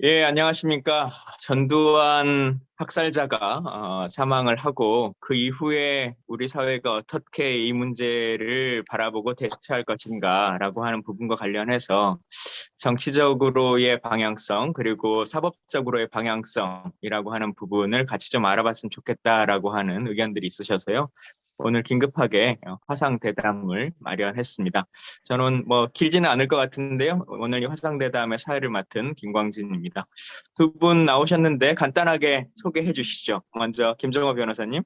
예, 안녕하십니까. 전두환 학살자가 사망을 하고 그 이후에 우리 사회가 어떻게 이 문제를 바라보고 대처할 것인가라고 하는 부분과 관련해서 정치적으로의 방향성 그리고 사법적으로의 방향성이라고 하는 부분을 같이 좀 알아봤으면 좋겠다라고 하는 의견들이 있으셔서요. 오늘 긴급하게 화상 대담을 마련했습니다. 저는 뭐 길지는 않을 것 같은데요. 오늘 이 화상 대담의 사회를 맡은 김광진입니다. 두 분 나오셨는데 간단하게 소개해 주시죠. 먼저 김정호 변호사님.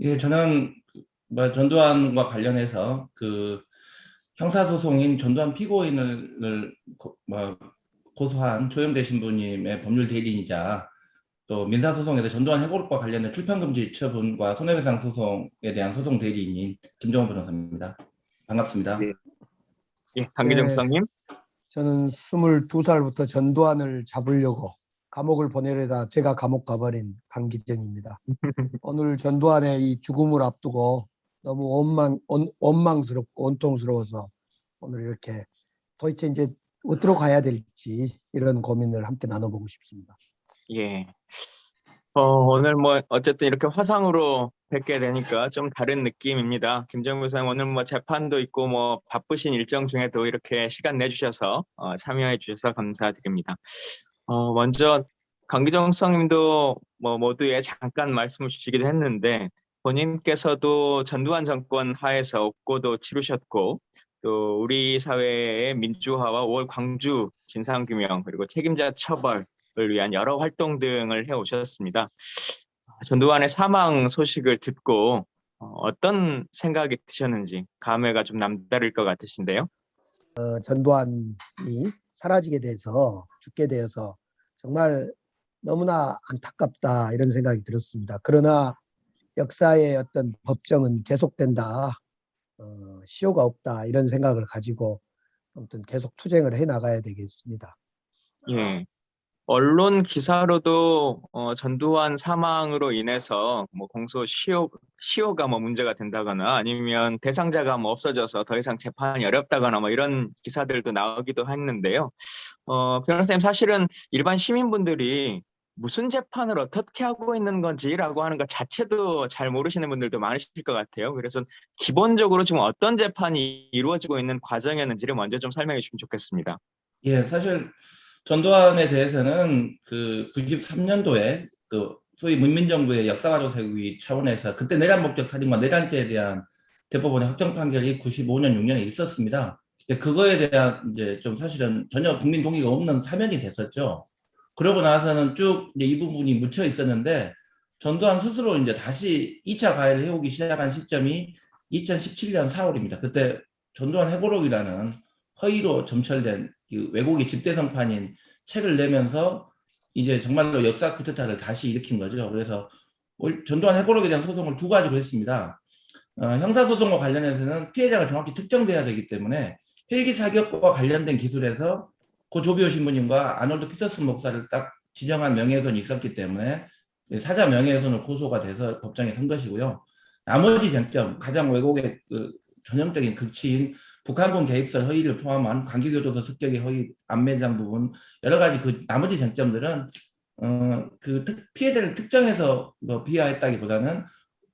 예, 저는 뭐 전두환과 관련해서 그 형사소송인 전두환 피고인을 고소한 조영대 신부님의 법률 대리인이자 또 민사소송에서 전두환 해고록과 관련된 출판금지 처분과 손해배상 소송에 대한 소송 대리인인 김정호 변호사입니다. 반갑습니다. 예, 예, 강기정 네, 수석님. 저는 22살부터 전두환을 잡으려고 감옥을 보내려다 제가 감옥 가버린 강기정입니다. 오늘 전두환의 이 죽음을 앞두고 너무 원망스럽고 원통스러워서 오늘 이렇게 도대체 이제 어디로 가야 될지 이런 고민을 함께 나눠보고 싶습니다. 예. 오늘 뭐 어쨌든 이렇게 화상으로 뵙게 되니까 좀 다른 느낌입니다. 김정우 상 오늘 뭐 재판도 있고 뭐 바쁘신 일정 중에도 이렇게 시간 내주셔서 참여해 주셔서 감사드립니다. 먼저 강기정 수석님도 뭐 모두에 잠깐 말씀을 주시기도 했는데 본인께서도 전두환 정권 하에서 옥고도 치르셨고 또 우리 사회의 민주화와 5월 광주 진상규명 그리고 책임자 처벌을 위한 여러 활동 등을 해오셨습니다. 전두환의 사망 소식을 듣고 어떤 생각이 드셨는지 감회가 좀 남다를 것 같으신데요. 전두환이 사라지게 돼서 죽게 되어서 정말 너무나 안타깝다 이런 생각이 들었습니다. 그러나 역사의 어떤 법정은 계속된다. 시효가 없다 이런 생각을 가지고 아무튼 계속 투쟁을 해 나가야 되겠습니다. 예. 언론 기사로도 전두환 사망으로 인해서 뭐 시효가 뭐 문제가 된다거나 아니면 대상자가 뭐 없어져서 더 이상 재판이 어렵다거나 뭐 이런 기사들도 나오기도 했는데요. 변호사님 사실은 일반 시민분들이 무슨 재판을 어떻게 하고 있는 건지라고 하는 것 자체도 잘 모르시는 분들도 많으실 것 같아요. 그래서 기본적으로 지금 어떤 재판이 이루어지고 있는 과정이었는지를 먼저 좀 설명해 주시면 좋겠습니다. 예, 사실 전두환에 대해서는 그 93년도에 그 소위 문민정부의 역사가족 세우기 차원에서 그때 내란 목적 살인과 내란죄에 대한 대법원의 확정 판결이 95년 6년에 있었습니다. 그거에 대한 이제 좀 사실은 전혀 국민 동의가 없는 사면이 됐었죠. 그러고 나서는 쭉 이제 이 부분이 묻혀 있었는데 전두환 스스로 이제 다시 2차 가해를 해오기 시작한 시점이 2017년 4월입니다. 그때 전두환 해고록이라는 허위로 점철된 왜곡의 집대성판인 책을 내면서 이제 정말로 역사 쿠데타를 다시 일으킨 거죠. 그래서 전두환 해고록에 대한 소송을 두 가지로 했습니다. 형사소송과 관련해서는 피해자가 정확히 특정돼야 되기 때문에 헬기 사격과 관련된 기술에서 고 조비오 신부님과 아놀드 피터슨 목사를 딱 지정한 명예훼손이 있었기 때문에 사자 명예훼손으로 고소가 돼서 법정에 선 것이고요. 나머지 쟁점, 가장 왜곡의 그 전형적인 극치인 북한군 개입설 허위를 포함한 관계교도소 습격의 허위, 안매장 부분 여러 가지 그 나머지 쟁점들은 그 피해자를 특정해서 뭐 비하했다기보다는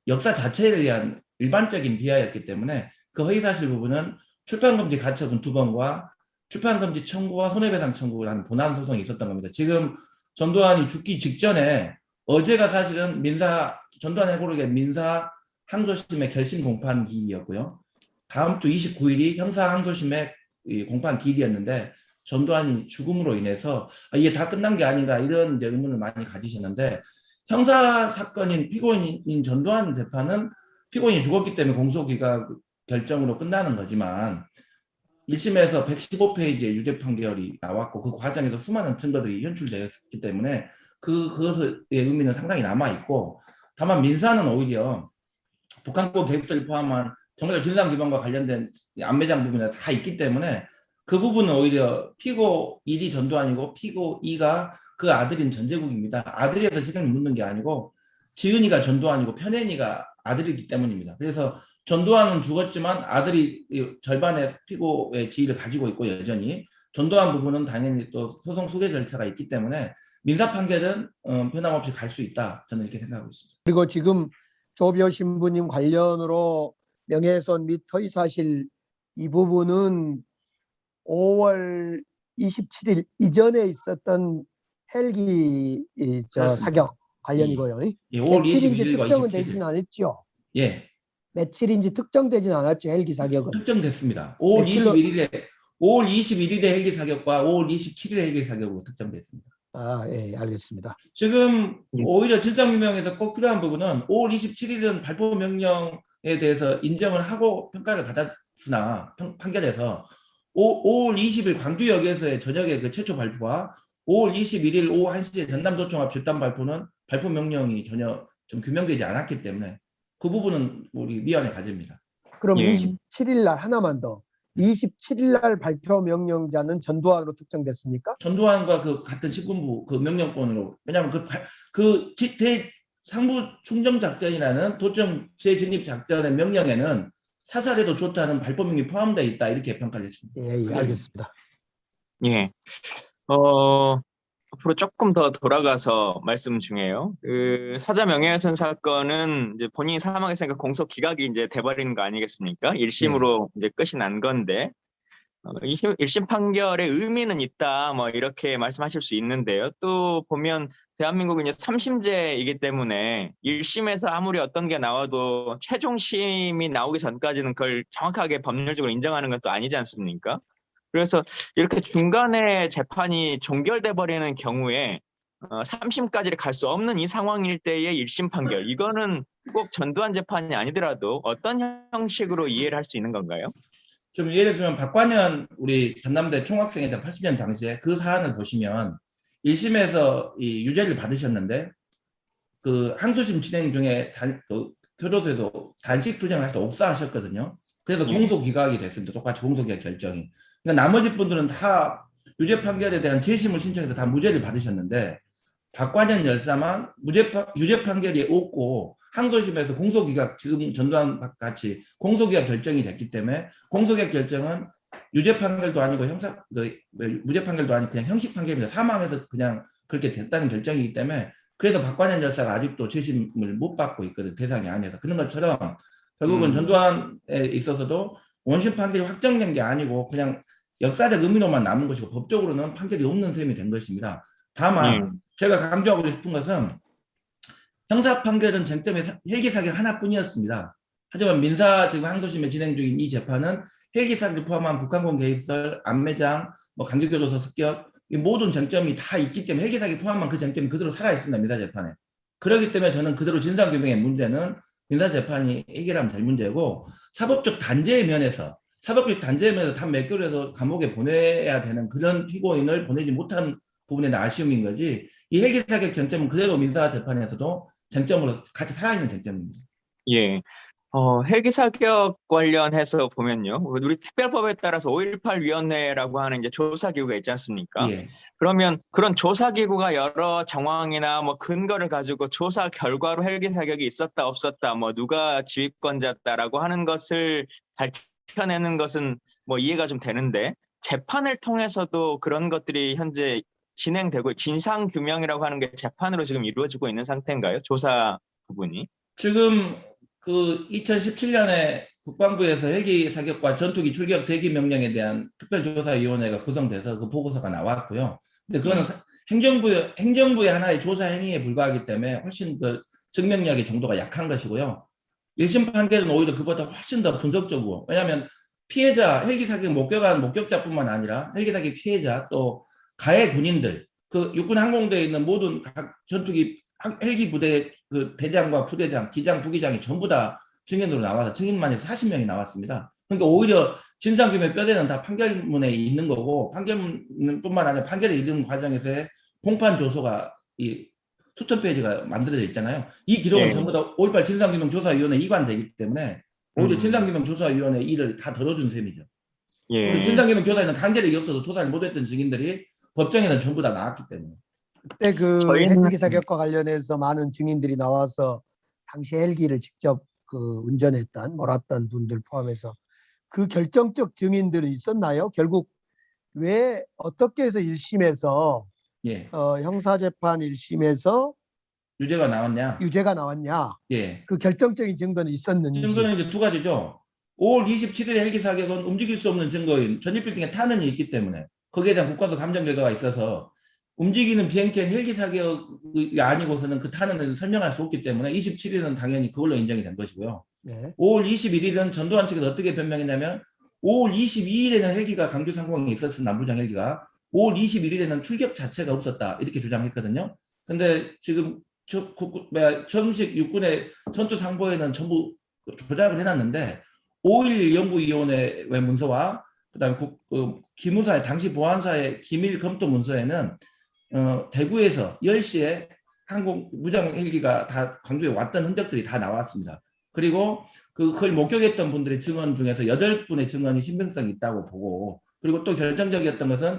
역사 자체에 의한 일반적인 비하였기 때문에 그 허위사실 부분은 출판금지 가처분 2번과 출판금지 청구와 손해배상 청구라는 본안 소송이 있었던 겁니다. 지금 전두환이 죽기 직전에 어제가 사실은 전두환 해고록의 민사 항소심의 결심 공판 기일이었고요. 다음 주 29일이 형사 항소심의 공판 기일이었는데 전두환이 죽음으로 인해서 이게 다 끝난 게 아닌가 이런 이제 의문을 많이 가지셨는데 형사 사건인 피고인인 전두환 재판은 피고인이 죽었기 때문에 공소기각 결정으로 끝나는 거지만 1심에서 115페이지의 유죄 판결이 나왔고 그 과정에서 수많은 증거들이 현출되었기 때문에 그것의 의미는 상당히 남아있고 다만 민사는 오히려 북한군 개입설을 포함한 정말 진상규명과 관련된 안매장 부분이 다 있기 때문에 그 부분은 오히려 피고 1이 전두환이고 피고 2가 그 아들인 전제국입니다. 아들이어서 책임을 묻는 게 아니고 지은이가 전두환이고 편애니가 아들이기 때문입니다. 그래서 전두환은 죽었지만 아들이 절반의 피고의 지위를 가지고 있고 여전히 전도한 부분은 당연히 또 소송 소개 절차가 있기 때문에 민사 판결은 변함없이 갈 수 있다. 저는 이렇게 생각하고 있습니다. 그리고 지금 조비오 신부님 관련으로 명예훼손 및 허위사실 이 부분은 5월 27일 이전에 있었던 헬기 그렇습니다. 사격 관련이고요. 예, 5월 며칠인지 21일과 특정은 27일. 되진 않았죠. 예, 며칠인지 특정되진 않았죠. 헬기 사격은. 특정됐습니다. 5월 며칠로 21일에 헬기 사격과 5월 27일에 헬기 사격으로 특정됐습니다. 예, 알겠습니다. 지금 예. 오히려 진상규명에서 꼭 필요한 부분은 5월 27일은 발포 명령에 대해서 인정을 하고 평가를 받았으나 판결에서 5월 20일 광주역에서의 저녁에 그 최초 발포와 5월 21일 오후 1시에 전남도청 집단 발포는 발포 명령이 전혀 좀 규명되지 않았기 때문에 그 부분은 우리 미안의 과제입니다. 그럼 예. 27일 날 하나만 더. 27일 날 발표 명령자는 전두환으로 특정됐습니까? 전두환과 그 같은 식군부 그 명령권으로 왜냐하면 그 상부 충정 작전이라는 도청 재진입 작전의 명령에는 사살해도 좋다는 발포명이 포함되어 있다 이렇게 평가를 했습니다. 예, 알겠습니다. 예. 앞으로 조금 더 돌아가서 말씀 중에요. 그 사자 명예훼손 사건은 이제 본인이 사망했으니까 공소 기각이 이제 돼버리는 거 아니겠습니까? 1심으로 이제 끝이 난 건데 1심 판결의 의미는 있다 뭐 이렇게 말씀하실 수 있는데요. 또 보면 대한민국은 이제 3심제이기 때문에 1심에서 아무리 어떤 게 나와도 최종심이 나오기 전까지는 그걸 정확하게 법률적으로 인정하는 건 또 아니지 않습니까? 그래서 이렇게 중간에 재판이 종결돼 버리는 경우에 3심까지 갈 수 없는 이 상황일 때의 1심 판결, 이거는 꼭 전두환 재판이 아니더라도 어떤 형식으로 이해를 할 수 있는 건가요? 좀 예를 들면 박관현 우리 전남대 총학생회 때 80년 당시에 그 사안을 보시면 1심에서 이 유죄를 받으셨는데 그 항소심 진행 중에 교도소에도 단식 투쟁하셔서 옥사하셨거든요. 그래서 예. 공소 기각이 됐습니다. 똑같이 공소 기각 결정이. 그러니까 나머지 분들은 다 유죄 판결에 대한 재심을 신청해서 다 무죄를 받으셨는데 박관현 열사만 유죄 판결이 없고 항소심에서 공소기각 지금 전두환 같이 공소기각 결정이 됐기 때문에 공소기각 결정은 유죄 판결도 아니고 무죄 판결도 아니고 그냥 형식 판결입니다. 사망해서 그냥 그렇게 됐다는 결정이기 때문에 그래서 박관현 열사가 아직도 재심을 못 받고 있거든 대상이 아니어서 그런 것처럼 결국은 전두환에 있어서도 원심 판결이 확정된 게 아니고 그냥 역사적 의미로만 남은 것이고 법적으로는 판결이 없는 셈이 된 것입니다. 다만 제가 강조하고 싶은 것은 형사 판결은 쟁점이 헬기 사격 하나뿐이었습니다. 하지만 민사 지금 항소심에 진행 중인 이 재판은 헬기 사격을 포함한 북한군 개입설, 안매장, 강제교도소 습격 이 모든 쟁점이 다 있기 때문에 헬기 사격 포함한 그 쟁점이 그대로 살아 있습니다. 민사 재판에. 그렇기 때문에 저는 그대로 진상규명의 문제는 민사 재판이 해결하면 될 문제고 사법적 단죄의 면에서 단 몇 개월에서 감옥에 보내야 되는 그런 피고인을 보내지 못한 부분에 대한 아쉬움인 거지 이 헬기 사격 쟁점은 그대로 민사 재판에서도 쟁점으로 같이 살아있는 쟁점입니다. 예. 헬기 사격 관련해서 보면요. 우리 특별법에 따라서 5.18 위원회라고 하는 이제 조사기구가 있지 않습니까? 예. 그러면 그런 조사기구가 여러 정황이나 뭐 근거를 가지고 조사 결과로 헬기 사격이 있었다 없었다 뭐 누가 지휘권자다라고 하는 것을 밝혀내는 것은 뭐 이해가 좀 되는데 재판을 통해서도 그런 것들이 현재 진행되고 진상규명이라고 하는 게 재판으로 지금 이루어지고 있는 상태인가요? 조사 부분이? 지금 그 2017년에 국방부에서 헬기 사격과 전투기 출격 대기 명령에 대한 특별조사위원회가 구성돼서 그 보고서가 나왔고요. 근데 그거는 행정부의 하나의 조사 행위에 불과하기 때문에 훨씬 더 증명력의 정도가 약한 것이고요. 1심 판결은 오히려 그보다 훨씬 더 분석적이고 왜냐하면 피해자 헬기 사격 목격한 목격자뿐만 아니라 헬기 사격 피해자 또 가해 군인들 그 육군 항공대에 있는 모든 각 전투기 헬기 부대 그 대장과 부대장, 기장, 부기장이 전부 다 증인으로 나와서 증인만 해서 40명이 나왔습니다. 그러니까 오히려 진상규명 뼈대는 다 판결문에 있는 거고 판결문뿐만 아니라 판결에 이르는 과정에서의 공판 조서가 이 수천 페이지가 만들어져 있잖아요. 이 기록은 전부 다 5.18 진상규명조사위원회 이관되기 때문에 오히려 진상규명조사위원회 일을 다 덜어준 셈이죠. 진상규명조사에는 강제력이 없어서 조사를 못했던 증인들이 법정에는 전부 다 나왔기 때문에. 그때 그 헬기 사격과 관련해서 많은 증인들이 나와서 당시 헬기를 직접 그 운전했던 몰았던 분들 포함해서 그 결정적 증인들이 있었나요? 결국 왜 어떻게 해서 1심에서 예. 형사재판 1심에서 유죄가 나왔냐? 유죄가 나왔냐? 예. 그 결정적인 증거는 있었는지. 증거는 이제 두 가지죠. 5월 27일 헬기 사격은 움직일 수 없는 증거인 전입빌딩에 탄원이 있기 때문에 거기에 대한 국가수 감정 결과가 있어서 움직이는 비행체인 헬기 사격이 아니고서는 그 탄원을 설명할 수 없기 때문에 27일은 당연히 그걸로 인정이 된 것이고요. 네. 5월 21일은 전두환 측에서 어떻게 변명했냐면 5월 22일에는 헬기가 강주 상공에 있었어, 남부장 헬기가. 5월 21일에는 출격 자체가 없었다 이렇게 주장했거든요. 근데 지금 정식 육군의 전투 상보에는 전부 조작을 해놨는데 5.11 연구위원회 문서와 그다음에 기무사의 당시 보안사의 기밀 검토 문서에는 대구에서 10시에 항공 무장 헬기가 다 광주에 왔던 흔적들이 다 나왔습니다. 그리고 그걸 목격했던 분들의 증언 중에서 8분의 증언이 신빙성이 있다고 보고, 그리고 또 결정적이었던 것은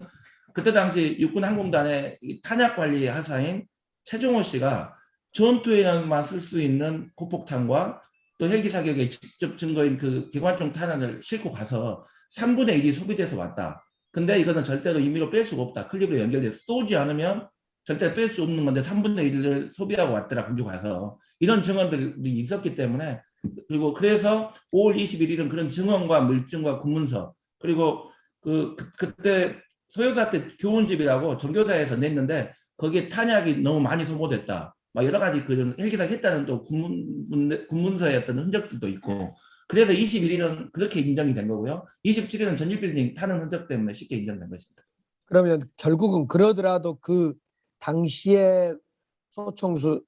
그때 당시 육군 항공단의 탄약 관리 하사인 최종호 씨가 전투에만 쓸 수 있는 고폭탄과 또 헬기 사격의 직접 증거인 그 기관총 탄환을 싣고 가서 3분의 1이 소비돼서 왔다. 근데 이거는 절대로 임의로 뺄 수가 없다. 클립으로 연결돼서 쏘지 않으면 절대 뺄 수 없는 건데 3분의 1을 소비하고 왔더라, 강주 가서. 이런 증언들이 있었기 때문에, 그리고 그래서 5월 21일은 그런 증언과 물증과 군문서, 그리고 그때 소요사 때 교훈집이라고 전교사에서 냈는데 거기에 탄약이 너무 많이 소모됐다, 막 여러 가지 그런 헬기사격 했다는 또 군문서의 어떤 흔적들도 있고, 그래서 21일은 그렇게 인정이 된 거고요. 27일은 전일빌딩 타는 흔적 때문에 쉽게 인정된 것입니다. 그러면 결국은 그러더라도 그 당시에 소총수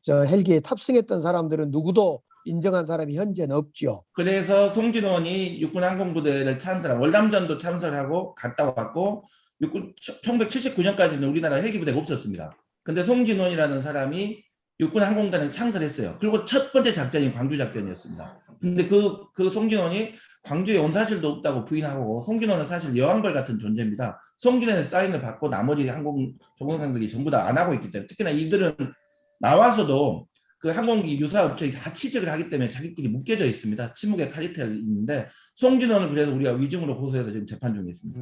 헬기에 탑승했던 사람들은 누구도 인정한 사람이 현재는 없죠. 그래서 송진원이 육군항공부대를 찬설한 월남전도 참설하고 갔다 왔고, 1979년까지는 우리나라 헬기부대가 없었습니다. 근데 송진원이라는 사람이 육군항공단을 창설했어요. 그리고 첫 번째 작전이 광주 작전이었습니다. 근데 그 송진원이 광주에 온 사실도 없다고 부인하고, 송진원은 사실 여왕벌 같은 존재입니다. 송진원의 사인을 받고 나머지 항공 조공상들이 전부 다 안 하고 있기 때문에, 특히나 이들은 나와서도 그 항공기 유사 업체에 다 취직을 하기 때문에 자기끼리 묶여져 있습니다. 침묵의 카리텔이 있는데, 송진원은 그래서 우리가 위증으로 고소해서 지금 재판 중에 있습니다.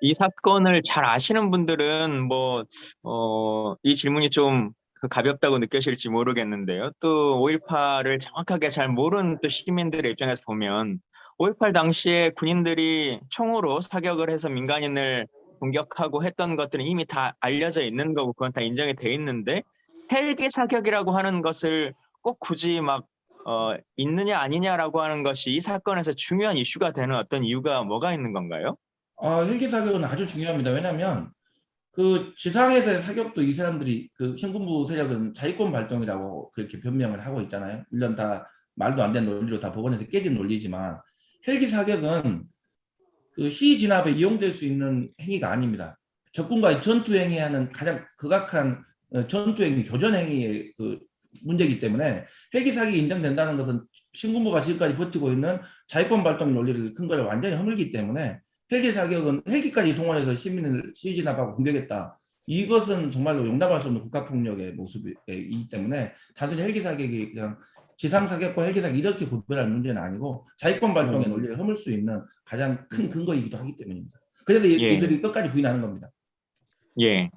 이 사건을 잘 아시는 분들은 이 질문이 좀 가볍다고 느껴질지 모르겠는데요. 또 5.18을 정확하게 잘 모르는 또 시민들의 입장에서 보면 5.18 당시에 군인들이 총으로 사격을 해서 민간인을 공격하고 했던 것들은 이미 다 알려져 있는 거고 그건 다 인정이 돼 있는데, 헬기 사격이라고 하는 것을 꼭 굳이 있느냐 아니냐라고 하는 것이 이 사건에서 중요한 이슈가 되는 어떤 이유가 뭐가 있는 건가요? 헬기 사격은 아주 중요합니다. 왜냐하면 그 지상에서의 사격도 이 사람들이 그 신군부 세력은 자위권 발동이라고 그렇게 변명을 하고 있잖아요. 물론 다 말도 안 되는 논리로 다 법원에서 깨진 논리지만, 헬기 사격은 그 시 진압에 이용될 수 있는 행위가 아닙니다. 적군과의 전투 행위하는 가장 극악한 전투 행위, 교전 행위의 그 문제이기 때문에 헬기 사격이 인정된다는 것은 신군부가 지금까지 버티고 있는 자위권 발동 논리를 근거를 완전히 허물기 때문에, 헬기 사격은 헬기까지 동원해서 시민을 시 진압하고 공격했다, 이것은 정말로 용납할 수 없는 국가폭력의 모습이기 때문에 단순히 헬기 사격이 그냥 지상 사격과 헬기 사격 이렇게 구별할 문제는 아니고 자위권 발동의 논리를 허물 수 있는 가장 큰 근거이기도 하기 때문입니다. 그래서 이들이 끝까지 부인하는 겁니다. 예.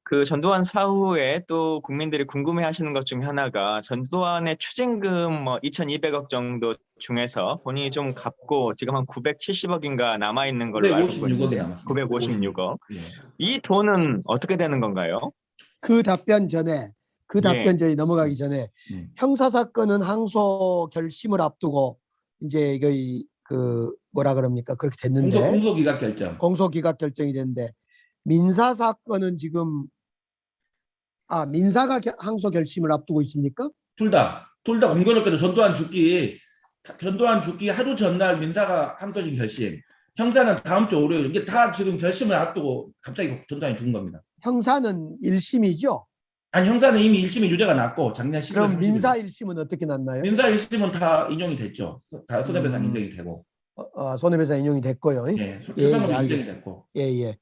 그 전두환 사후에 또 국민들이 궁금해하시는 것 중에 하나가 전두환의 추징금 2,200억 정도 중에서 본인이 좀 갚고 지금 한 970억인가 남아 있는 걸로 알고 956억이 있는데, 남았습니다. 956억. 예. 이 돈은 어떻게 되는 건가요? 그 답변 전에 넘어가기 전에 형사 사건은 항소 결심을 앞두고 이제 그 뭐라 그럽니까? 그렇게 됐는데 공소기각 결정. 공소기각 결정이 됐는데, 민사 사건은 지금 민사가 항소 결심을 앞두고 있습니까? 둘 다 공교롭게도 전두환 죽기 하루 전날 민사가 항소심 결심, 형사는 다음 주 월요일, 이게 다 지금 결심을 앞두고 갑자기 전두환이 죽은 겁니다. 형사는 1심이죠? 아니, 형사는 이미 1심에 유죄가 났고 작년 11월 그럼 30일. 민사 1심은 어떻게 났나요? 민사 1심은 다 인용이 됐죠. 다 손해배상 인정이 되고. 손해배상 인용이 됐고요. 네, 수사는 인정이 됐고. 예.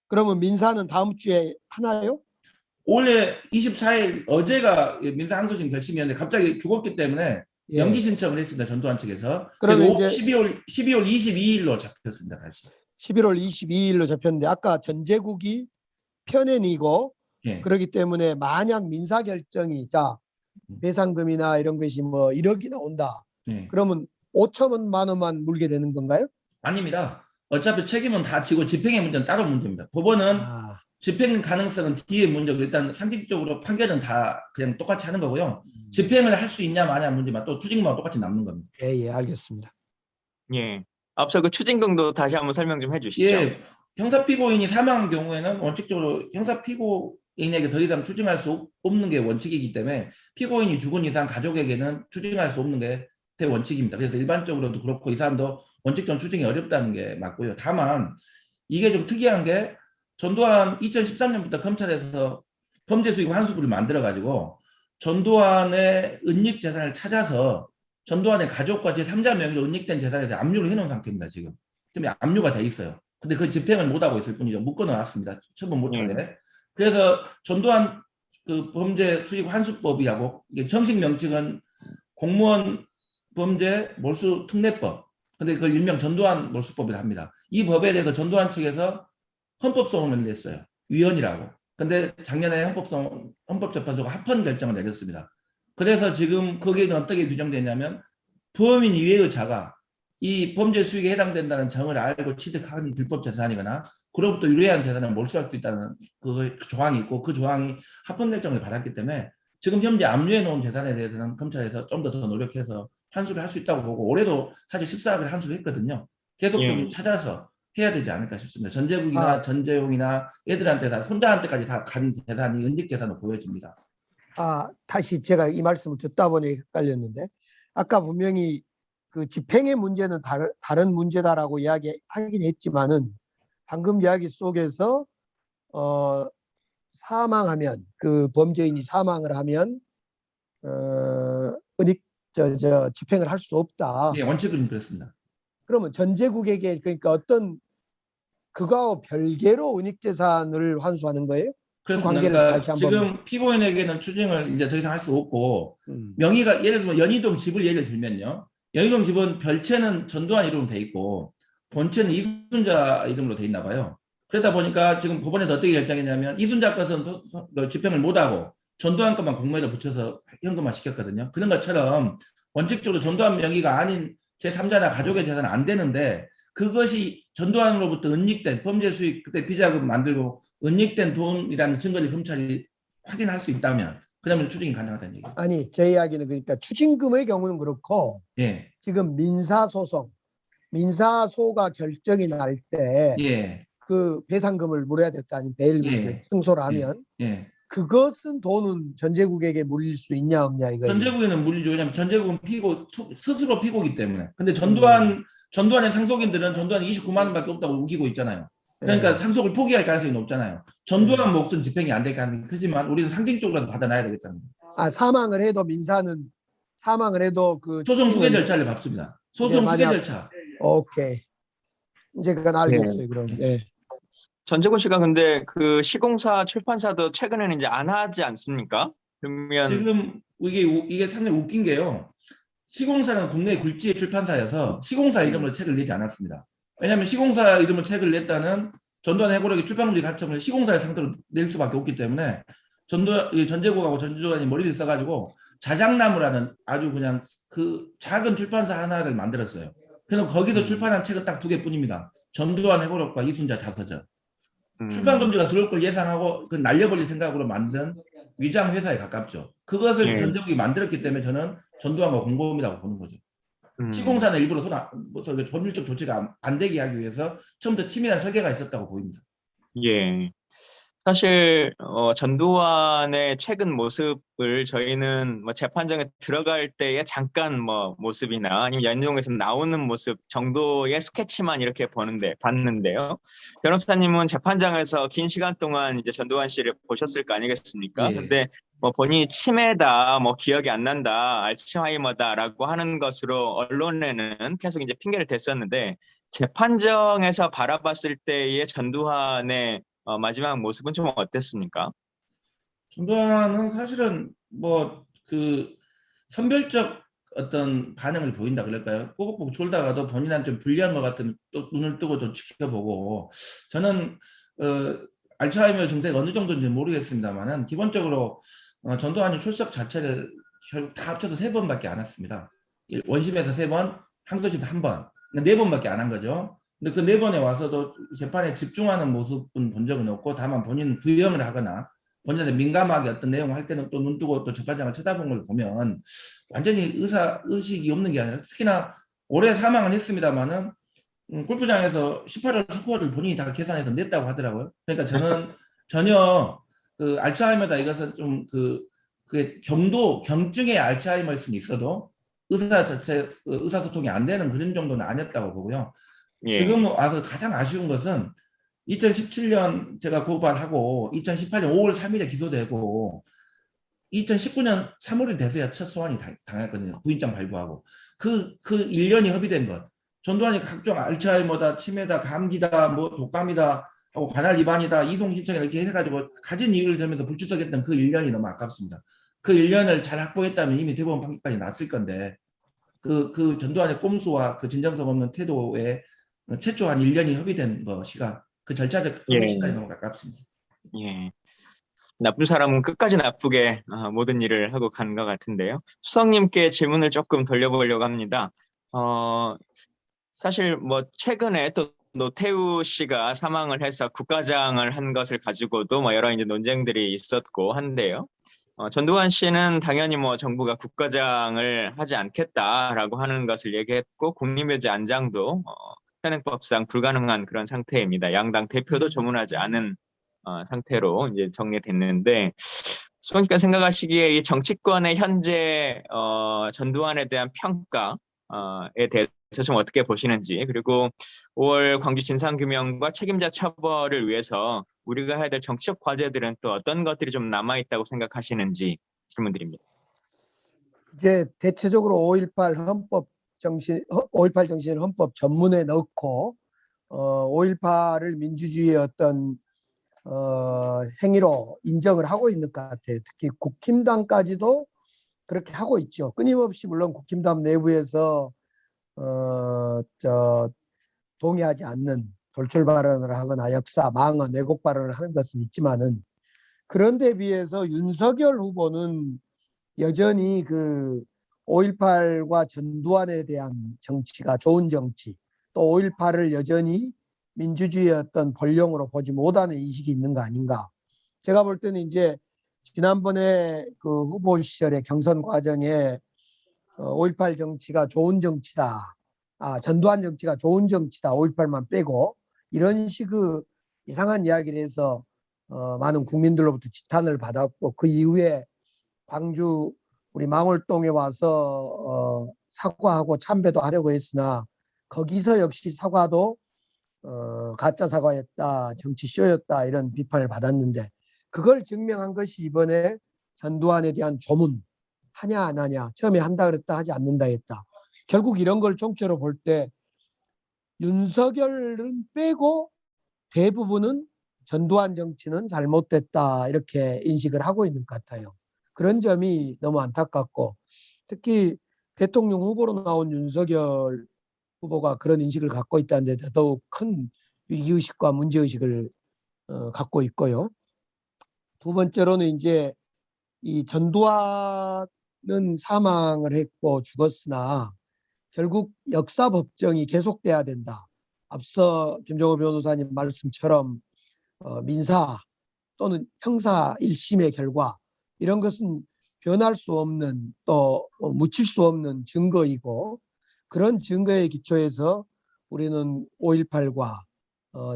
그러면 민사는 다음 주에 하나요? 올해 24일 어제가 민사 항소심 결심이었는데 갑자기 죽었기 때문에 예. 명기 신청을 했습니다. 전두환 측에서. 그러면 그래서 이제 12월 22일로 잡혔습니다. 다시. 11월 22일로 잡혔는데 아까 전제국이 편엔이고 예. 그렇기 때문에 만약 민사 결정이 자 배상금이나 이런 것이 뭐 1억이 나온다. 예. 그러면 5천만 원만 물게 되는 건가요? 아닙니다. 어차피 책임은 다 지고 집행의 문제는 따로 문제입니다. 법원은 아, 집행 가능성은 뒤에 문제고 일단 상식적으로 판결은 다 그냥 똑같이 하는 거고요. 집행을 할 수 있냐 마냐 문제만 또 추징금하고 똑같이 남는 겁니다. 예, 예, 알겠습니다. 예. 앞서 그 추징금도 다시 한번 설명 좀 해주시죠. 예, 형사 피고인이 사망한 경우에는 원칙적으로 형사 피고인에게 더 이상 추징할 수 없는 게 원칙이기 때문에 피고인이 죽은 이상 가족에게는 추징할 수 없는 게 대원칙입니다. 그래서 일반적으로도 그렇고 이 사람도 원칙적으로 추징이 어렵다는 게 맞고요. 다만 이게 좀 특이한 게 전두환 2013년부터 검찰에서 범죄 수익 환수부를 만들어 가지고 전두환의 은닉 재산을 찾아서 전두환의 가족과 제3자 명의로 은닉된 재산에 대해 압류를 해놓은 상태입니다. 지금 압류가 돼 있어요. 근데 그 집행을 못하고 있을 뿐이죠. 묶어놨습니다. 처분 못하게. 그래서 전두환 그 범죄 수익 환수법이라고 이게 정식 명칭은 공무원 범죄 몰수 특례법. 근데 그걸 일명 전두환 몰수법이라 합니다. 이 법에 대해서 전두환 측에서 헌법소원을 냈어요. 위헌이라고. 근데 작년에 헌법재판소가 합헌 결정을 내렸습니다. 그래서 지금 거기에는 어떻게 규정되냐면 범인 이외의 자가 이 범죄 수익에 해당된다는 정을 알고 취득한 불법 재산이거나 그로부터 유래한 재산을 몰수할 수 있다는 그 조항이 있고 그 조항이 합헌 결정을 받았기 때문에 지금 현재 압류해 놓은 재산에 대해서는 검찰에서 좀 더 노력해서 환수를 할 수 있다고 보고 올해도 사실 14억을 환수를 했거든요. 계속적으로 찾아서 해야 되지 않을까 싶습니다. 전제국이나 전재용이나 애들한테 다 손자한테까지 다 간 재산이 은닉 재산으로 보여집니다. 다시 제가 이 말씀을 듣다 보니 헷갈렸는데 아까 분명히 그 집행의 문제는 다른 문제다라고 이야기하긴 했지만은 방금 이야기 속에서 사망하면 그 범죄인이 사망을 하면 은닉 집행을 할 수 없다. 예, 원칙은 그렇습니다. 그러면 전제국에게 그러니까 어떤 그거와 별개로 은닉 재산을 환수하는 거예요? 그렇습니다. 관계를 그러니까 다시 한번. 지금 피고인에게는 추징을 이제 더 이상 할 수 없고 명의가 예를 들면 연희동 집을 예를 들면요. 연희동 집은 별채는 전두환 이름으로 돼 있고 본채는 이순자 이름으로 돼 있나 봐요. 그러다 보니까 지금 법원에서 어떻게 결정했냐면 이순자 것은 집행을 못하고 전두환 것만 공모에다 붙여서 현금화 시켰거든요. 그런 것처럼 원칙적으로 전두환 명의가 아닌 제3자나 가족의 재산은 안 되는데 그것이 전두환으로부터 은닉된 범죄 수익 그때 비자금 만들고 은닉된 돈이라는 증거를 검찰이 확인할 수 있다면 그러면 추징이 가능하다는 얘기죠. 아니 제 이야기는 그러니까 추징금의 경우는 그렇고 예. 지금 민사소가 결정이 날 때 예. 그 배상금을 물어야 될 거 아니에요. 베일 문제 예. 승소를 하면 예. 그것은 돈은 전제국에게 물릴 수 있냐 없냐 이거예요. 전제국에는 물리죠. 왜냐하면 전제국은 스스로 피고기 때문에. 근데 전두환의 상속인들은 전두환이 29만 원밖에 없다고 우기고 있잖아요. 그러니까 상속을 포기할 가능성이 높잖아요. 전두환 몫은 집행이 안 될 가능성이 크지만 우리는 상징적으로라도 받아놔야 되겠다는 거예요. 사망을 해도 민사는 사망을 해도 그 소송 수계 절차를 밟습니다. 소송 수계 절차. 오케이. 이제 그건 알겠어요. 그럼. 네. 전재곤 씨가 근데 그 시공사 출판사도 최근에는 이제 안 하지 않습니까? 그러면 지금 이게 상당히 웃긴 게요. 시공사는 국내 굴지의 출판사여서 시공사 이름으로 책을 내지 않았습니다. 왜냐하면 시공사 이름으로 책을 냈다는 전두환 해고력의 출판금지 가점을 시공사의 상태로 낼 수밖에 없기 때문에 전제국하고 전두환이 머리를 써가지고 자작나무라는 아주 그냥 그 작은 출판사 하나를 만들었어요. 그래서 거기서 출판한 책은 딱 2개뿐입니다. 전두환 해고력과 이순자 자서전. 출판금지가 들어올 걸 예상하고 그 날려버릴 생각으로 만든 위장 회사에 가깝죠. 그것을 전제국이 만들었기 때문에 저는 전두환과 공범이라고 보는 거죠. 시공사는 일부러 법률적 조치가 안 되게 하기 위해서 처음부터 치밀한 설계가 있었다고 보입니다. 예. 사실 전두환의 최근 모습을 저희는 뭐 재판정에 들어갈 때의 잠깐 뭐 모습이나 아니면 연동에서 나오는 모습 정도의 스케치만 이렇게 봤는데요. 변호사님은 재판장에서 긴 시간 동안 이제 전두환 씨를 보셨을 거 아니겠습니까? 예. 근데 뭐 본인이 치매다, 뭐 기억이 안 난다, 알츠하이머다라고 하는 것으로 언론에는 계속 이제 핑계를 댔었는데 재판정에서 바라봤을 때의 전두환의 마지막 모습은 좀 어땠습니까? 전두환은 사실은 뭐 그 선별적 어떤 반응을 보인다 그럴까요? 꼬북꼬북 졸다가도 본인한테 좀 불리한 것 같으면 또 눈을 뜨고 좀 지켜보고 저는 알츠하이머 증세가 어느 정도인지 모르겠습니다만은 기본적으로 전두환이 출석 자체를 결국 다 합쳐서 3번밖에 안 했습니다. 원심에서 3번, 항소심에서 1번, 4번밖에 안 한 거죠. 근데 그 4번에 와서도 재판에 집중하는 모습은 본 적은 없고 다만 본인 구형을 하거나 본인한테 민감하게 어떤 내용을 할 때는 또 눈 뜨고 또 재판장을 쳐다본 걸 보면 완전히 의식이 없는 게 아니라 특히나 올해 사망은 했습니다만은 골프장에서 18월 스코어를 본인이 다 계산해서 냈다고 하더라고요. 그러니까 저는 전혀 그 알츠하이머다 이것은 좀 그게 경증의 알츠하이머일 수는 있어도 의사소통이 안 되는 그런 정도는 아니었다고 보고요. 예. 지금 와서 가장 아쉬운 것은 2017년 제가 고발하고 2018년 5월 3일에 기소되고 2019년 3월이 돼서야 첫 소환이 당했거든요. 구인장 발부하고. 그 1년이 허비된 것. 전두환이 각종 알츠하이머다, 치매다, 감기다, 뭐 독감이다 하고 관할 위반이다, 이송 신청 이렇게 해가지고 가진 이유를 들면서 불출석했던 그 1년이 너무 아깝습니다. 그 1년을 잘 확보했다면 이미 대법원 판결까지 났을 건데 그 전두환의 꼼수와 그 진정성 없는 태도에 최초 한 1년이 허비된 시간, 그 절차적 허비 시간이 너무 가깝습니다. 예. 나쁜 사람은 끝까지 나쁘게 모든 일을 하고 간 것 같은데요. 수석님께 질문을 조금 돌려보려고 합니다. 사실 뭐 최근에 또 노태우 씨가 사망을 해서 국가장을 한 것을 가지고도 뭐 여러 이제 논쟁들이 있었고 한데요. 전두환 씨는 당연히 뭐 정부가 국가장을 하지 않겠다라고 하는 것을 얘기했고 국립묘지 안장도 현행법상 불가능한 그런 상태입니다. 양당 대표도 조문하지 않은 상태로 이제 정리됐는데 수석님께서 생각하시기에 이 정치권의 현재 전두환에 대한 평가에 대해서 좀 어떻게 보시는지, 그리고 5월 광주 진상규명과 책임자 처벌을 위해서 우리가 해야 될 정치적 과제들은 또 어떤 것들이 좀 남아있다고 생각하시는지 질문드립니다. 이제 대체적으로 5.18 5.18 정신을 헌법 전문에 넣고 5.18을 민주주의의 어떤 행위로 인정을 하고 있는 것 같아요. 특히 국힘당까지도 그렇게 하고 있죠. 끊임없이 물론 국힘당 내부에서 동의하지 않는 돌출 발언을 하거나 역사, 망언, 왜곡 발언을 하는 것은 있지만은 그런데 비해서 윤석열 후보는 여전히 그 5.18과 전두환에 대한 정치가 좋은 정치, 또 5.18을 여전히 민주주의의 어떤 본령으로 보지 못하는 인식이 있는 거 아닌가. 제가 볼 때는 이제 지난번에 그 후보 시절의 경선 과정에 5.18 정치가 좋은 정치다. 전두환 정치가 좋은 정치다. 5.18만 빼고 이런 식의 이상한 이야기를 해서 많은 국민들로부터 지탄을 받았고 그 이후에 광주 우리 망월동에 와서 사과하고 참배도 하려고 했으나 거기서 역시 사과도 가짜 사과였다, 정치 쇼였다 이런 비판을 받았는데 그걸 증명한 것이 이번에 전두환에 대한 조문 하냐 안 하냐, 처음에 한다 그랬다 하지 않는다 했다. 결국 이런 걸 총체로 볼 때 윤석열은 빼고 대부분은 전두환 정치는 잘못됐다 이렇게 인식을 하고 있는 것 같아요. 그런 점이 너무 안타깝고 특히 대통령 후보로 나온 윤석열 후보가 그런 인식을 갖고 있다는 데 더욱 큰 위기의식과 문제의식을 갖고 있고요. 두 번째로는 이제 이 전두환은 사망을 했고 죽었으나 결국 역사 법정이 계속돼야 된다. 앞서 김정호 변호사님 말씀처럼 민사 또는 형사 1심의 결과 이런 것은 변할 수 없는 또 묻힐 수 없는 증거이고 그런 증거에 기초해서 우리는 5.18과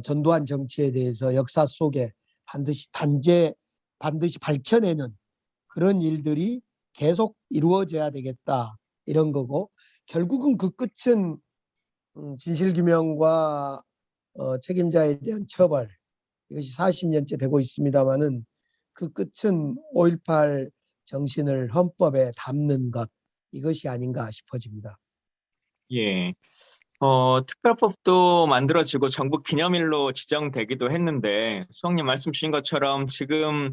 전두환 정치에 대해서 역사 속에 반드시 밝혀내는 그런 일들이 계속 이루어져야 되겠다 이런 거고 결국은 그 끝은 진실규명과 책임자에 대한 처벌 이것이 40년째 되고 있습니다마는 그 끝은 5.18 정신을 헌법에 담는 것 이것이 아닌가 싶어집니다. 예. 특별법도 만들어지고 정부 기념일로 지정되기도 했는데 수석님 말씀 주신 것처럼 지금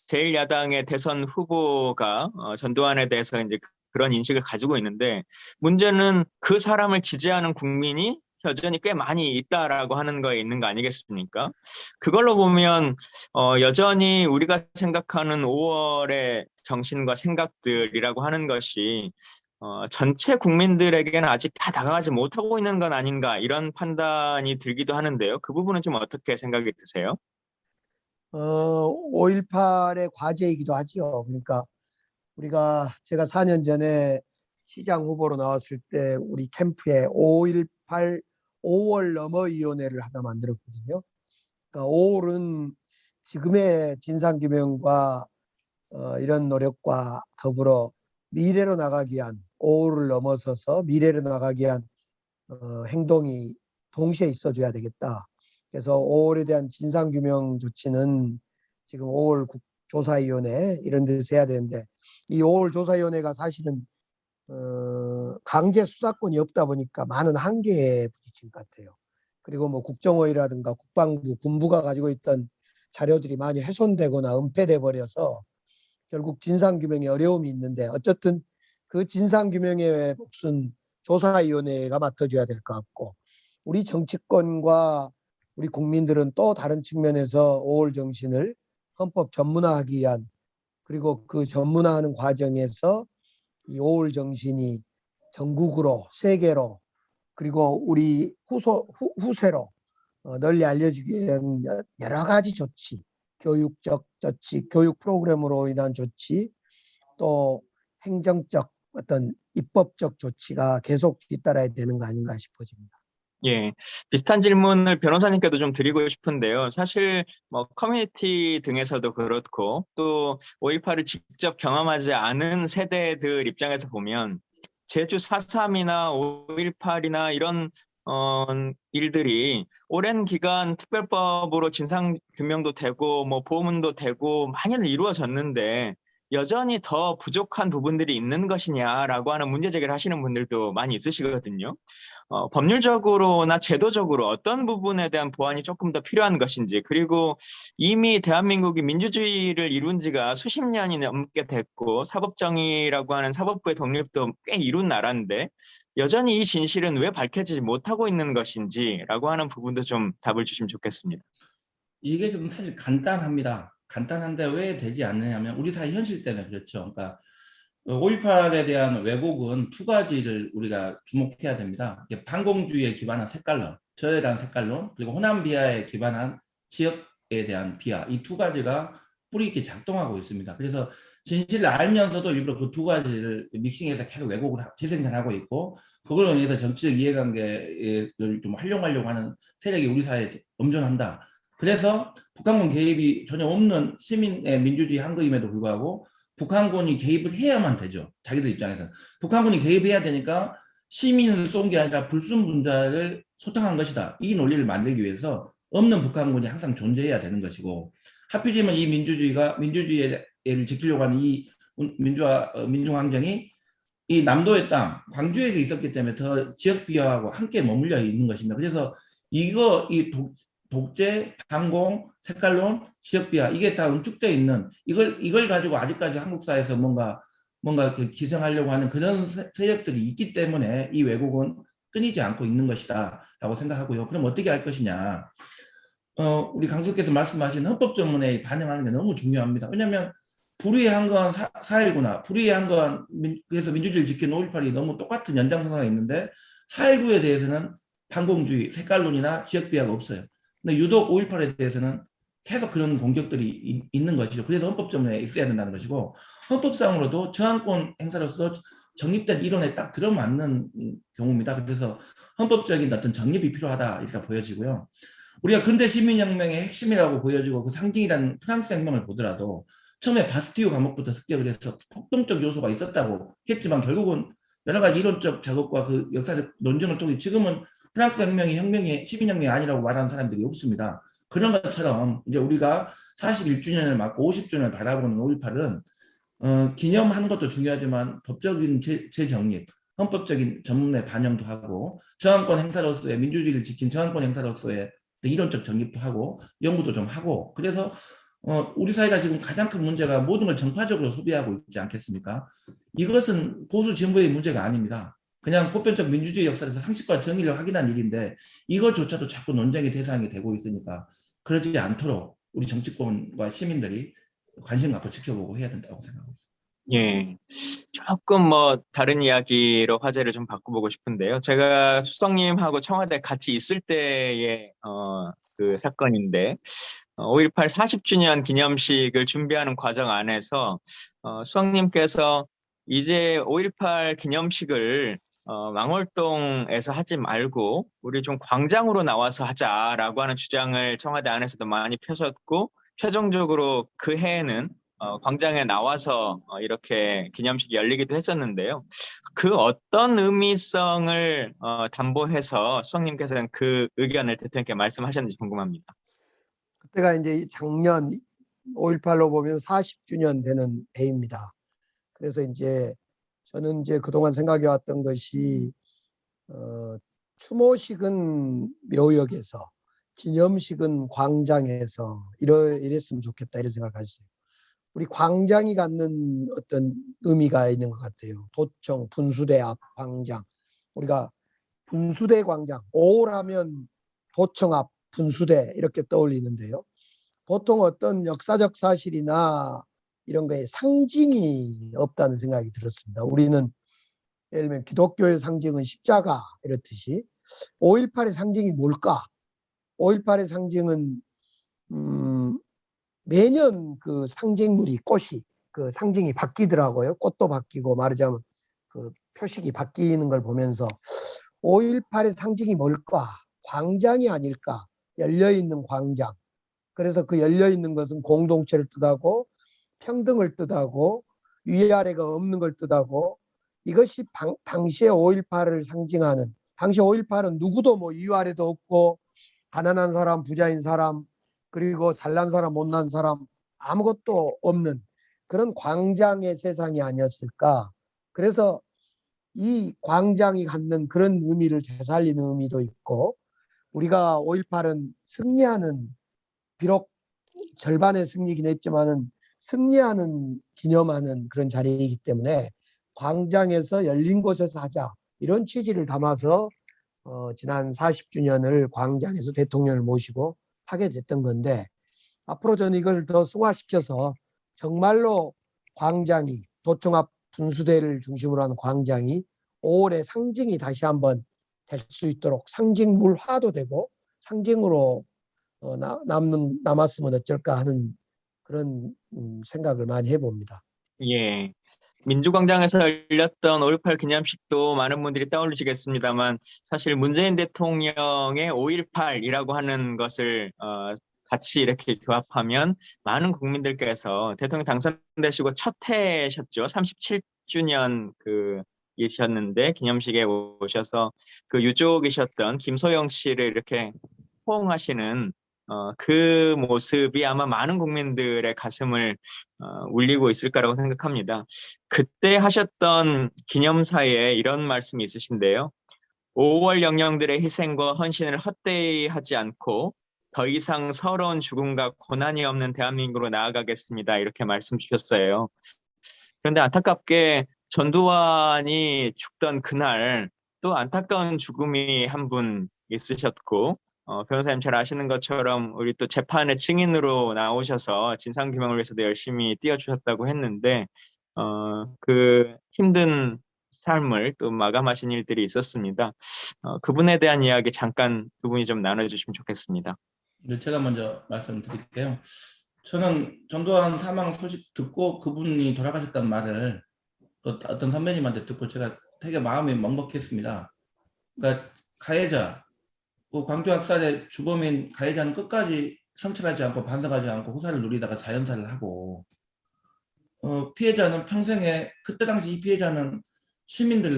제1야당의 대선 후보가 전두환에 대해서 이제 그런 인식을 가지고 있는데 문제는 그 사람을 지지하는 국민이 여전히 꽤 많이 있다라고 하는 거에 있는 거 아니겠습니까? 그걸로 보면 여전히 우리가 생각하는 5월의 정신과 생각들이라고 하는 것이 전체 국민들에게는 아직 다 다가가지 못하고 있는 건 아닌가 이런 판단이 들기도 하는데요. 그 부분은 좀 어떻게 생각이 드세요? 5.18의 과제이기도 하지요. 그러니까 제가 4년 전에 시장 후보로 나왔을 때 우리 캠프에 5.18 5월 넘어 위원회를 하나 만들었거든요. 그러니까 5월은 지금의 진상규명과 이런 노력과 더불어 미래로 나가기 위한 5월을 넘어서서 미래로 나가기 위한 행동이 동시에 있어줘야 되겠다. 그래서 5월에 대한 진상규명 조치는 지금 5월 국조사위원회 이런 데서 해야 되는데 이 5월 조사위원회가 사실은 강제 수사권이 없다 보니까 많은 한계에 부딪힌 것 같아요. 그리고 뭐 국정원이라든가 국방부, 군부가 가지고 있던 자료들이 많이 훼손되거나 은폐돼 버려서 결국 진상규명에 어려움이 있는데 어쨌든 그 진상규명의 몫은 조사위원회가 맡아줘야 될 것 같고 우리 정치권과 우리 국민들은 또 다른 측면에서 5월 정신을 헌법 전문화하기 위한 그리고 그 전문화하는 과정에서 이 5월 정신이 전국으로 세계로 그리고 우리 후세로 널리 알려지기 위한 여러 가지 조치, 교육적 조치, 교육 프로그램으로 인한 조치, 또 행정적 어떤 입법적 조치가 계속 뒤따라야 되는 거 아닌가 싶어집니다. 예, 비슷한 질문을 변호사님께도 좀 드리고 싶은데요. 사실 뭐 커뮤니티 등에서도 그렇고 또 5.18을 직접 경험하지 않은 세대들 입장에서 보면 제주 4.3이나 5.18이나 이런 일들이 오랜 기간 특별법으로 진상규명도 되고 뭐 보문도 되고 많이 이루어졌는데 여전히 더 부족한 부분들이 있는 것이냐라고 하는 문제 제기를 하시는 분들도 많이 있으시거든요. 법률적으로나 제도적으로 어떤 부분에 대한 보완이 조금 더 필요한 것인지, 그리고 이미 대한민국이 민주주의를 이룬 지가 수십 년이 넘게 됐고, 사법정의라고 하는 사법부의 독립도 꽤 이룬 나라인데, 여전히 이 진실은 왜 밝혀지지 못하고 있는 것인지라고 하는 부분도 좀 답을 주시면 좋겠습니다. 이게 좀 사실 간단합니다. 간단한데 왜 되지 않느냐면 우리 사회 현실 때문에 그렇죠. 그러니까 5.18에 대한 왜곡은 두 가지를 우리가 주목해야 됩니다. 반공주의에 기반한 색깔론, 저에 대한 색깔론, 그리고 호남 비하에 기반한 지역에 대한 비하, 이 두 가지가 뿌리 있게 작동하고 있습니다. 그래서 진실을 알면서도 일부러 그 두 가지를 믹싱해서 계속 왜곡을 재생산하고 있고, 그걸로 인해서 정치적 이해관계를 좀 활용하려고 하는 세력이 우리 사회에 엄존한다. 그래서 북한군 개입이 전혀 없는 시민의 민주주의 한국임에도 불구하고 북한군이 개입을 해야만 되죠. 자기들 입장에서는. 북한군이 개입해야 되니까 시민을 쏜 게 아니라 불순분자를 소탕한 것이다. 이 논리를 만들기 위해서 없는 북한군이 항상 존재해야 되는 것이고, 하필이면 이 민주주의를 지키려고 하는 이 민중항쟁이 이 남도의 땅, 광주에서 있었기 때문에 더 지역 비하하고 함께 머물러 있는 것입니다. 그래서 이 독재, 반공, 색깔론, 지역 비하 이게 다 응축되어 있는 이걸 가지고 아직까지 한국 사회에서 뭔가 기생하려고 하는 그런 세력들이 있기 때문에 이 왜곡은 끊이지 않고 있는 것이다라고 생각하고요. 그럼 어떻게 할 것이냐? 우리 강수께서 말씀하신 헌법 전문에 반영하는 게 너무 중요합니다. 왜냐하면 불의한 건 4.19나 불의한 건 그래서 민주주의를 지킨 5.18이 너무 똑같은 연장선상에 있는데 4.19에 대해서는 반공주의, 색깔론이나 지역 비하가 없어요. 근데 유독 5.18에 대해서는 계속 그런 공격들이 있는 것이죠. 그래서 헌법 전문에 있어야 된다는 것이고, 헌법상으로도 저항권 행사로서 정립된 이론에 딱 들어맞는 경우입니다. 그래서 헌법적인 어떤 정립이 필요하다 이렇게 보여지고요. 우리가 근대 시민혁명의 핵심이라고 보여지고 그 상징이라는 프랑스 혁명을 보더라도 처음에 바스티유 감옥부터 습격을 해서 폭동적 요소가 있었다고 했지만 결국은 여러 가지 이론적 작업과 그 역사적 논증을 통해 지금은 프랑스 혁명이 시민혁명이 아니라고 말하는 사람들이 없습니다. 그런 것처럼 이제 우리가 41주년을 맞고 50주년을 바라보는 5.18은 기념하는 것도 중요하지만 법적인 재정립, 헌법적인 전문의 반영도 하고 저항권 행사로서의 민주주의를 지킨 저항권 행사로서의 이론적 정립도 하고 연구도 좀 하고, 그래서 우리 사회가 지금 가장 큰 문제가 모든 걸 정파적으로 소비하고 있지 않겠습니까? 이것은 보수 진보의 문제가 아닙니다. 그냥 보편적 민주주의 역사에서 상식과 정의를 확인한 일인데 이것조차도 자꾸 논쟁의 대상이 되고 있으니까 그러지 않도록 우리 정치권과 시민들이 관심 갖고 지켜보고 해야 된다고 생각하고 있습니다. 예. 조금 뭐 다른 이야기로 화제를 좀 바꿔보고 싶은데요. 제가 수석님하고 청와대 같이 있을 때의 그 사건인데 5.18 40주년 기념식을 준비하는 과정 안에서 수석님께서 이제 5.18 기념식을 망월동에서 하지 말고 우리 좀 광장으로 나와서 하자라고 하는 주장을 청와대 안에서도 많이 펴셨고 최종적으로 그 해에는 광장에 나와서 이렇게 기념식이 열리기도 했었는데요. 그 어떤 의미성을 담보해서 수석님께서는 그 의견을 대통령께 말씀하셨는지 궁금합니다. 그때가 이제 작년 5.18로 보면 40주년 되는 해입니다. 그래서 이제 저는 이제 그동안 생각해왔던 것이 추모식은 묘역에서 기념식은 광장에서 이랬으면 좋겠다 이런 생각을 가졌어요. 우리 광장이 갖는 어떤 의미가 있는 것 같아요. 도청, 분수대 앞 광장. 우리가 분수대 광장, 5호라면 도청 앞 분수대 이렇게 떠올리는데요. 보통 어떤 역사적 사실이나 이런 거에 상징이 없다는 생각이 들었습니다. 우리는 예를 들면 기독교의 상징은 십자가 이렇듯이 5.18의 상징이 뭘까? 5.18의 상징은 매년 그 상징물이 꽃이 그 상징이 바뀌더라고요. 꽃도 바뀌고 말하자면 그 표식이 바뀌는 걸 보면서 5.18의 상징이 뭘까? 광장이 아닐까? 열려있는 광장. 그래서 그 열려있는 것은 공동체를 뜻하고 평등을 뜻하고 위아래가 없는 걸 뜻하고 이것이 당시의 5.18을 상징하는 당시 5.18은 누구도 뭐 위아래도 없고 가난한 사람, 부자인 사람, 그리고 잘난 사람, 못난 사람 아무것도 없는 그런 광장의 세상이 아니었을까. 그래서 이 광장이 갖는 그런 의미를 되살리는 의미도 있고 우리가 5.18은 승리하는 비록 절반의 승리긴 했지만은 승리하는 기념하는 그런 자리이기 때문에 광장에서 열린 곳에서 하자 이런 취지를 담아서 지난 40주년을 광장에서 대통령을 모시고 하게 됐던 건데 앞으로 저는 이걸 더 승화시켜서 정말로 광장이 도청 앞 분수대를 중심으로 하는 광장이 5월의 상징이 다시 한번 될 수 있도록 상징물화도 되고 상징으로 남았으면 어쩔까 하는 그런 생각을 많이 해봅니다. 예. 민주광장에서 열렸던 5.18 기념식도 많은 분들이 떠올리시겠습니다만 사실 문재인 대통령의 5.18이라고 하는 것을 같이 이렇게 교합하면 많은 국민들께서 대통령 당선되시고 첫 해셨죠. 37주년 이셨는데 기념식에 오셔서 그 유족이셨던 김소영 씨를 이렇게 호응하시는 그 모습이 아마 많은 국민들의 가슴을 울리고 있을 거라고 생각합니다. 그때 하셨던 기념사에 이런 말씀이 있으신데요. 5월 영령들의 희생과 헌신을 헛되이 하지 않고 더 이상 서러운 죽음과 고난이 없는 대한민국으로 나아가겠습니다. 이렇게 말씀 주셨어요. 그런데 안타깝게 전두환이 죽던 그날 또 안타까운 죽음이 한 분 있으셨고 변호사님 잘 아시는 것처럼 우리 또 재판의 증인으로 나오셔서 진상규명을 위해서도 열심히 뛰어주셨다고 했는데 그 힘든 삶을 또 마감하신 일들이 있었습니다. 그분에 대한 이야기 잠깐 두 분이 좀 나눠주시면 좋겠습니다. 제가 먼저 말씀드릴게요. 저는 전두환 사망 소식 듣고 그분이 돌아가셨다는 말을 또 어떤 선배님한테 듣고 제가 되게 마음이 먹먹했습니다. 그러니까 가해자, 그 광주학살의 주범인 가해자는 끝까지 성찰하지 않고 반성하지 않고 호사를 누리다가 자연사를 하고 피해자는 평생에 그때 당시 이 피해자는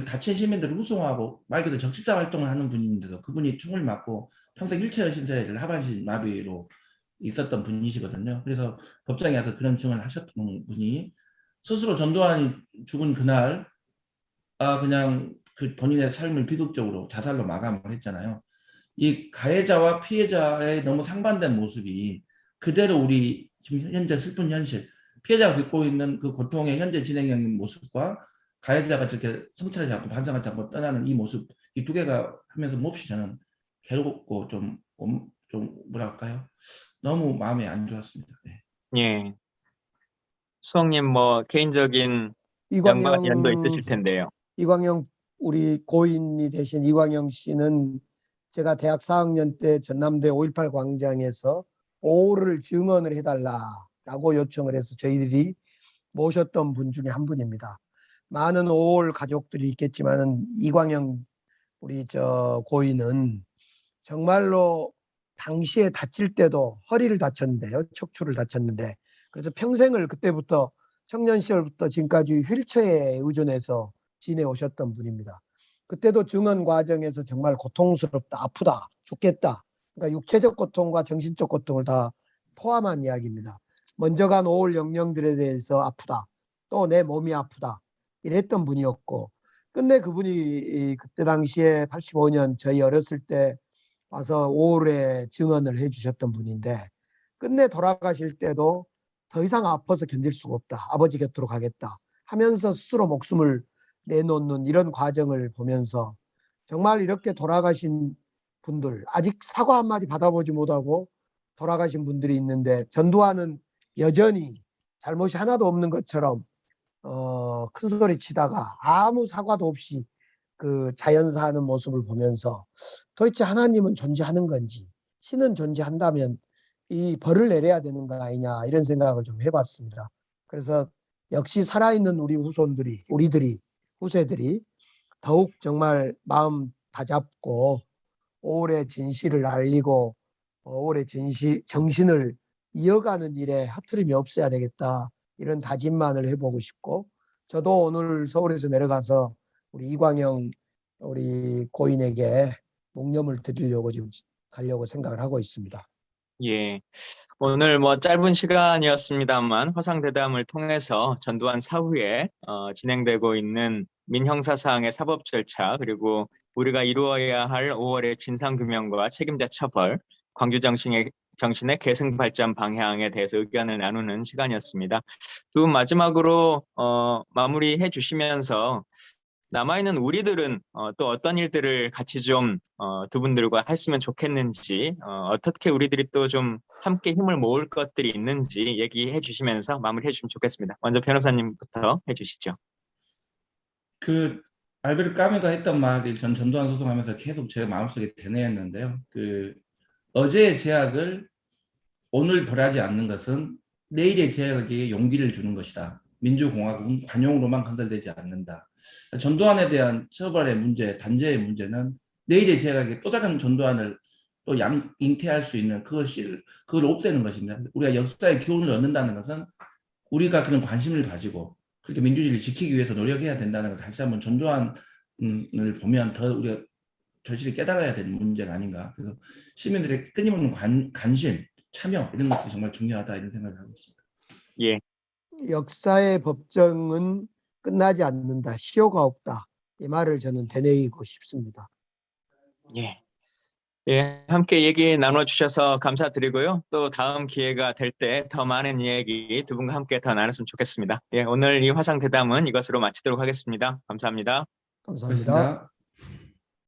다친 시민들을 후송하고 말 그대로 적십자 활동을 하는 분인데도 그분이 총을 맞고 평생 휠체어 신세를 하반신 마비로 있었던 분이시거든요. 그래서 법정에 와서 그런 증언을 하셨던 분이 스스로 전두환이 죽은 그날 그냥 그 본인의 삶을 비극적으로 자살로 마감을 했잖아요. 이 가해자와 피해자의 너무 상반된 모습이 그대로 우리 지금 현재 슬픈 현실, 피해자가 겪고 있는 그 고통의 현재 진행형인 모습과 가해자가 저렇게 성찰하지 않고 반성하지 않고 떠나는 이 모습, 이 두 개가 하면서 몹시 저는 괴롭고 좀 뭐랄까요? 너무 마음이 안 좋았습니다. 네. 예. 수석님 뭐 개인적인 연관 연도 있으실 텐데요. 이광영 우리 고인이 되신 이광영 씨는 제가 대학 4학년 때 전남대 5.18 광장에서 5.5를 증언을 해달라라고 요청을 해서 저희들이 모셨던 분 중에 한 분입니다. 많은 5.5 가족들이 있겠지만 이광영 우리 저 고인은 정말로 당시에 다칠 때도 허리를 다쳤는데요. 척추를 다쳤는데 그래서 평생을 그때부터 청년 시절부터 지금까지 휠체어에 의존해서 지내오셨던 분입니다. 그때도 증언 과정에서 정말 고통스럽다, 아프다, 죽겠다. 그러니까 육체적 고통과 정신적 고통을 다 포함한 이야기입니다. 먼저 간 5월 영령들에 대해서 아프다. 또 내 몸이 아프다. 이랬던 분이었고 끝내 그분이 그때 당시에 85년 저희 어렸을 때 와서 5월에 증언을 해주셨던 분인데 끝내 돌아가실 때도 더 이상 아파서 견딜 수가 없다. 아버지 곁으로 가겠다. 하면서 스스로 목숨을 내놓는 이런 과정을 보면서 정말 이렇게 돌아가신 분들 아직 사과 한마디 받아보지 못하고 돌아가신 분들이 있는데 전두환은 여전히 잘못이 하나도 없는 것처럼 큰 소리 치다가 아무 사과도 없이 그 자연사하는 모습을 보면서 도대체 하나님은 존재하는 건지 신은 존재한다면 이 벌을 내려야 되는 거 아니냐 이런 생각을 좀 해봤습니다. 그래서 역시 살아있는 우리 후손들이 우리들이 후세들이 더욱 정말 마음 다잡고 5월의 진실을 알리고 5월의 정신을 이어가는 일에 허투림이 없어야 되겠다 이런 다짐만을 해보고 싶고 저도 오늘 서울에서 내려가서 우리 이광영 우리 고인에게 묵념을 드리려고 지금 가려고 생각을 하고 있습니다. 예. 오늘 뭐 짧은 시간이었습니다만 화상대담을 통해서 전두환 사후에 진행되고 있는 민형사상의 사법 절차 그리고 우리가 이루어야 할 5월의 진상규명과 책임자 처벌, 정신의 계승 발전 방향에 대해서 의견을 나누는 시간이었습니다. 두 분 마지막으로 마무리해 주시면서 남아있는 우리들은 또 어떤 일들을 같이 좀 두 분들과 했으면 좋겠는지 어떻게 우리들이 또 좀 함께 힘을 모을 것들이 있는지 얘기해 주시면서 마무리해 주시면 좋겠습니다. 먼저 변호사님부터 해주시죠. 그 알베르 까미가 했던 말이 전 전두환 소송하면서 계속 제 마음속에 되뇌었는데요. 그 어제의 제약을 오늘 벌하지 않는 것은 내일의 제약에게 용기를 주는 것이다. 민주공화국은 관용으로만 건설되지 않는다. 전두환에 대한 처벌의 문제, 단죄의 문제는 내일의 제약에게 또 다른 전두환을 또 잉태할 수 있는 그걸 없애는 것입니다. 우리가 역사의 교훈을 얻는다는 것은 우리가 그런 관심을 가지고 그렇게 민주주의를 지키기 위해서 노력해야 된다는 걸 다시 한번 전두환을 보면 더 우리가 절실히 깨달아야 되는 문제가 아닌가. 그래서 시민들의 끊임없는 관심, 참여 이런 것들이 정말 중요하다 이런 생각을 하고 있습니다. 예, 역사의 법정은 끝나지 않는다. 시효가 없다. 이 말을 저는 되뇌이고 싶습니다. 예. 예, 함께 얘기 나눠주셔서 감사드리고요. 또 다음 기회가 될 때 더 많은 이야기 두 분과 함께 더 나눴으면 좋겠습니다. 예, 오늘 이 화상 대담은 이것으로 마치도록 하겠습니다. 감사합니다. 감사합니다. 그렇습니다.